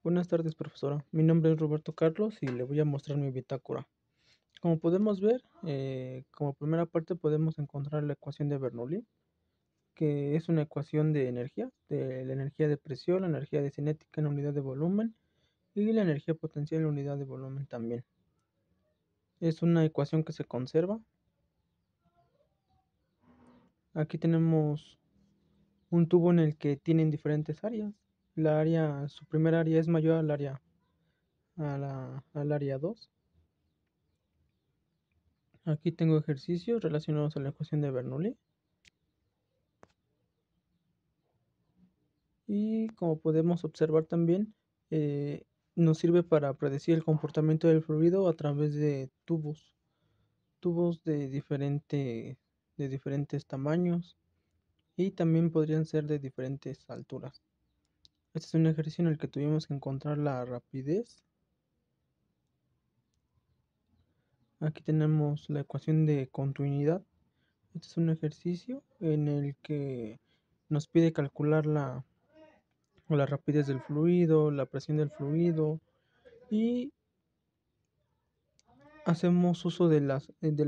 Buenas tardes, profesora. Mi nombre es Roberto Carlos y le voy a mostrar mi bitácora. Como podemos ver, como primera parte podemos encontrar la ecuación de Bernoulli, que es una ecuación de la energía de presión, la energía de cinética en unidad de volumen y la energía potencial en unidad de volumen también. Es una ecuación que se conserva. Aquí tenemos un tubo en el que tienen diferentes áreas. Su primera área es mayor al área 2. Aquí tengo ejercicios relacionados a la ecuación de Bernoulli. Y como podemos observar también, eh, nos sirve para predecir el comportamiento del fluido a través de tubos de diferentes tamaños y también podrían ser de diferentes alturas. Este es un ejercicio en el que tuvimos que encontrar la rapidez. Aquí tenemos la ecuación de continuidad. Este es un ejercicio en el que nos pide calcular la rapidez del fluido, la presión del fluido y hacemos uso de la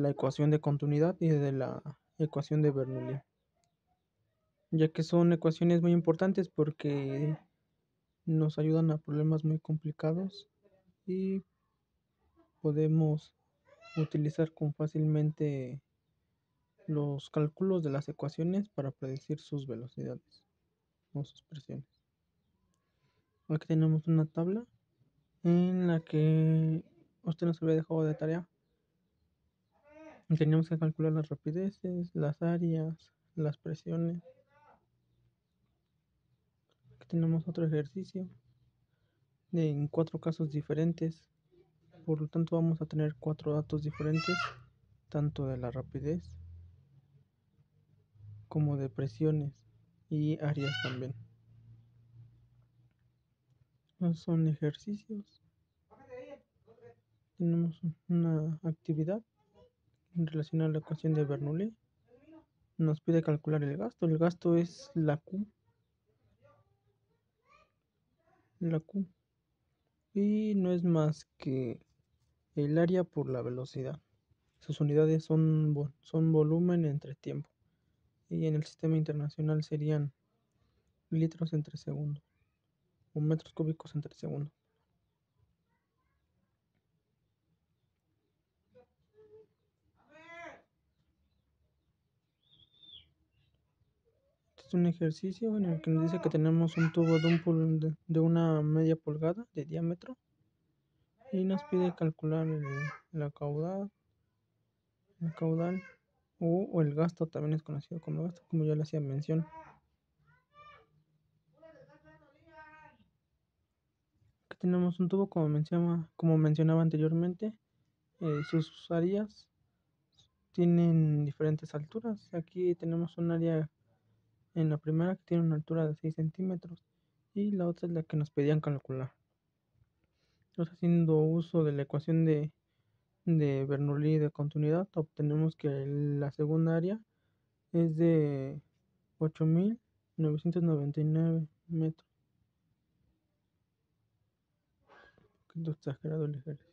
ecuación de continuidad y de la ecuación de Bernoulli, ya que son ecuaciones muy importantes porque nos ayudan a problemas muy complicados y podemos utilizar con fácilmente los cálculos de las ecuaciones para predecir sus velocidades o sus presiones. Aquí tenemos una tabla en la que usted nos había dejado de tarea. Teníamos que calcular las rapideces, las áreas, las presiones. Aquí tenemos otro ejercicio en 4 casos diferentes. Por lo tanto, vamos a tener 4 datos diferentes, tanto de la rapidez como de presiones y áreas también. Estos son ejercicios. Tenemos una actividad relacionada a la ecuación de Bernoulli. Nos pide calcular el gasto. El gasto es la Q, y no es más que el área por la velocidad. Sus unidades son volumen entre tiempo. Y en el sistema internacional serían litros entre segundo o metros cúbicos entre segundo. Este es un ejercicio en el que nos dice que tenemos un tubo de una media pulgada de diámetro y nos pide calcular la el caudal o el gasto, también es conocido como gasto, como ya le hacía mención. Aquí tenemos un tubo como mencionaba anteriormente. Sus áreas tienen diferentes alturas. Aquí tenemos un área en la primera que tiene una altura de 6 centímetros y la otra es la que nos pedían calcular. Entonces, haciendo uso de la ecuación de Bernoulli de continuidad, obtenemos que la segunda área es de 8.999 metros. Un poquito exagerado el ejercicio.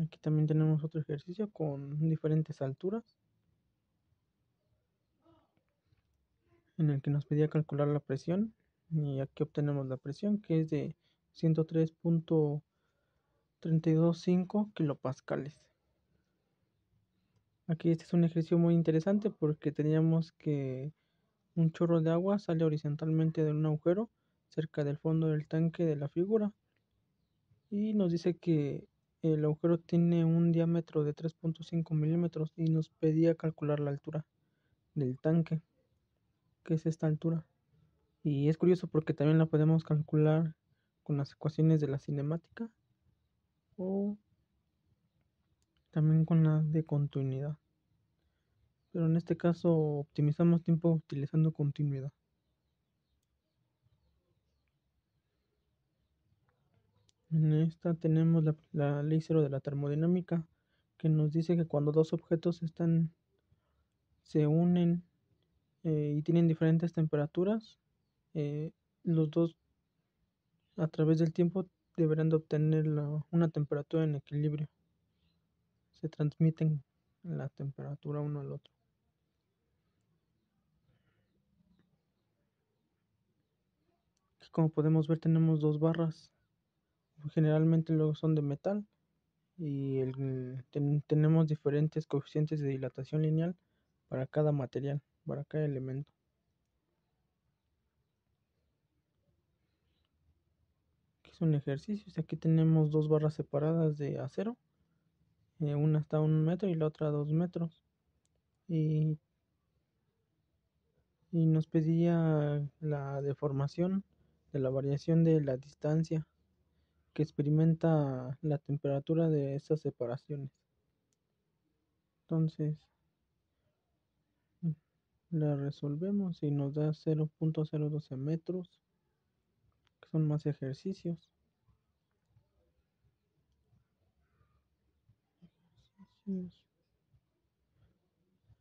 Aquí también tenemos otro ejercicio con diferentes alturas, en el que nos pedía calcular la presión. Y aquí obtenemos la presión, que es de 103.325 kilopascales. Aquí este es un ejercicio muy interesante porque teníamos que un chorro de agua sale horizontalmente de un agujero cerca del fondo del tanque de la figura y nos dice que el agujero tiene un diámetro de 3.5 milímetros y nos pedía calcular la altura del tanque, que es esta altura. Y es curioso porque también la podemos calcular con las ecuaciones de la cinemática o también con las de continuidad. Pero en este caso optimizamos tiempo utilizando continuidad. En esta tenemos la ley cero de la termodinámica, que nos dice que cuando dos objetos se unen y tienen diferentes temperaturas. Los dos a través del tiempo deberán de obtener una temperatura en equilibrio. Se transmiten la temperatura uno al otro. Aquí, como podemos ver, tenemos dos barras. Generalmente luego son de metal y tenemos diferentes coeficientes de dilatación lineal para cada material, para cada elemento. Aquí son ejercicios. Aquí tenemos dos barras separadas de acero. Una está a 1 metro y la otra a 2 metros. Y, y nos pedía la deformación de la variación de la distancia que experimenta la temperatura de estas separaciones. Entonces, la resolvemos y nos da 0.012 metros, que son más ejercicios.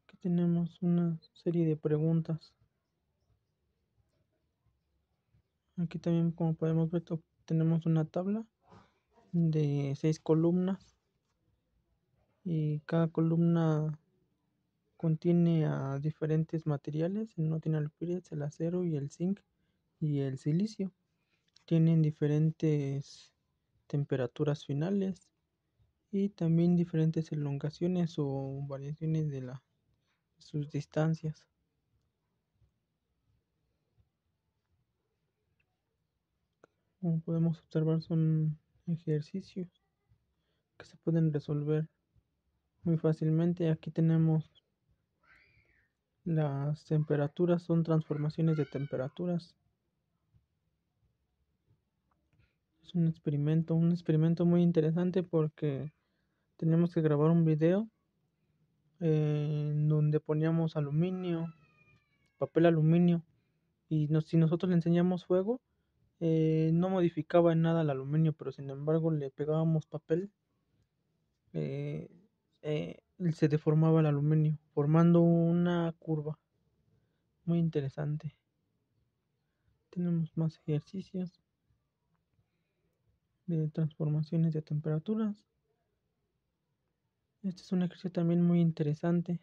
Aquí tenemos una serie de preguntas. Aquí también, como podemos ver, tenemos una tabla de 6 columnas y cada columna contiene a diferentes materiales. No tiene alfiles, el acero y el zinc y el silicio. Tienen diferentes temperaturas finales y también diferentes elongaciones o variaciones de sus distancias. Como podemos observar, son ejercicios que se pueden resolver muy fácilmente. Aquí tenemos las temperaturas, son transformaciones de temperaturas. Es un experimento muy interesante porque tenemos que grabar un video en donde poníamos aluminio, papel aluminio, y si nosotros le enseñamos fuego, no modificaba en nada el aluminio, pero sin embargo le pegábamos papel, eh, se deformaba el aluminio, formando una curva muy interesante. Tenemos más ejercicios de transformaciones de temperaturas. Este es un ejercicio también muy interesante,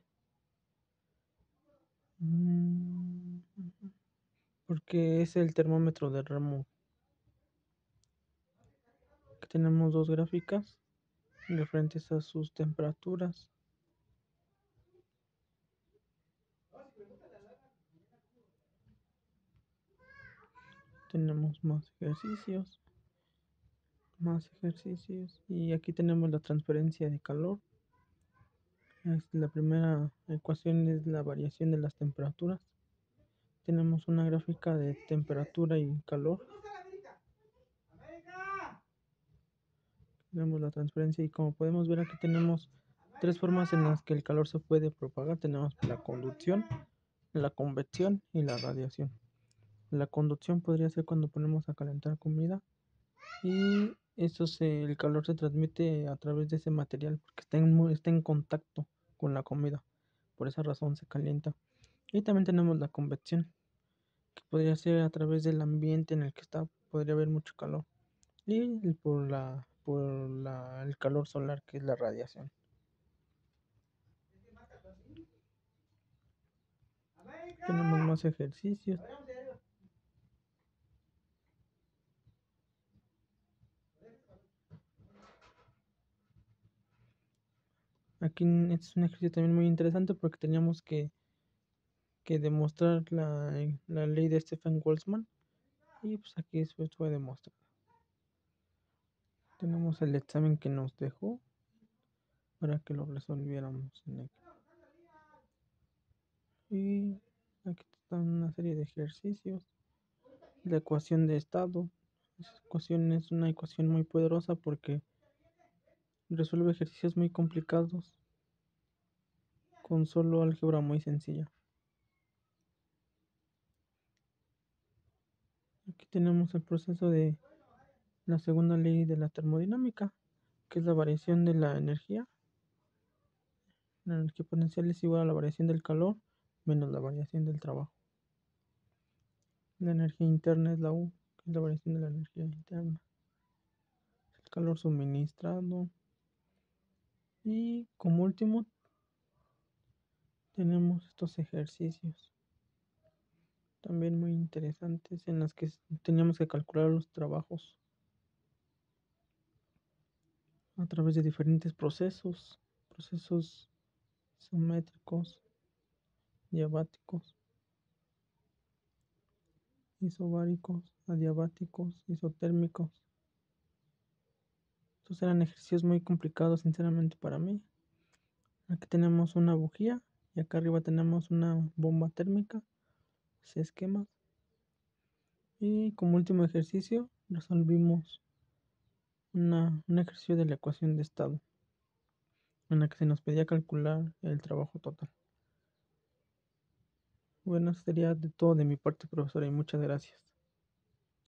porque es el termómetro de Ramu. Aquí tenemos dos gráficas referentes a sus temperaturas. Tenemos más ejercicios, y aquí tenemos la transferencia de calor. La primera ecuación es la variación de las temperaturas. Tenemos una gráfica de temperatura y calor. Tenemos la transferencia y, como podemos ver, aquí tenemos tres formas en las que el calor se puede propagar. Tenemos la conducción, la convección y la radiación. La conducción podría ser cuando ponemos a calentar comida y el calor se transmite a través de ese material porque está en contacto con la comida. Por esa razón se calienta. Y también tenemos la convección, que podría ser a través del ambiente en el que está, podría haber mucho calor. Y el calor solar, que es la radiación. Tenemos más ejercicios. Aquí este es un ejercicio también muy interesante porque teníamos que demostrar la ley de Stefan Boltzmann, y pues aquí eso fue demostrado. Tenemos el examen que nos dejó para que lo resolviéramos en el. Y aquí están una serie de ejercicios. La ecuación de estado. Esa ecuación es una ecuación muy poderosa porque resuelve ejercicios muy complicados con solo álgebra muy sencilla. Aquí tenemos el proceso de la segunda ley de la termodinámica, que es la variación de la energía. La energía potencial es igual a la variación del calor menos la variación del trabajo. La energía interna es la U, que es la variación de la energía interna. El calor suministrado. Y como último tenemos estos ejercicios también muy interesantes en las que teníamos que calcular los trabajos a través de diferentes procesos isométricos, diabáticos, isobáricos, adiabáticos, isotérmicos. Estos eran ejercicios muy complicados, sinceramente, para mí. Aquí tenemos una bujía y acá arriba tenemos una bomba térmica, esquemas. Y como último ejercicio, resolvimos un ejercicio de la ecuación de estado, en la que se nos pedía calcular el trabajo total. Bueno, eso sería de todo de mi parte, profesora, y muchas gracias.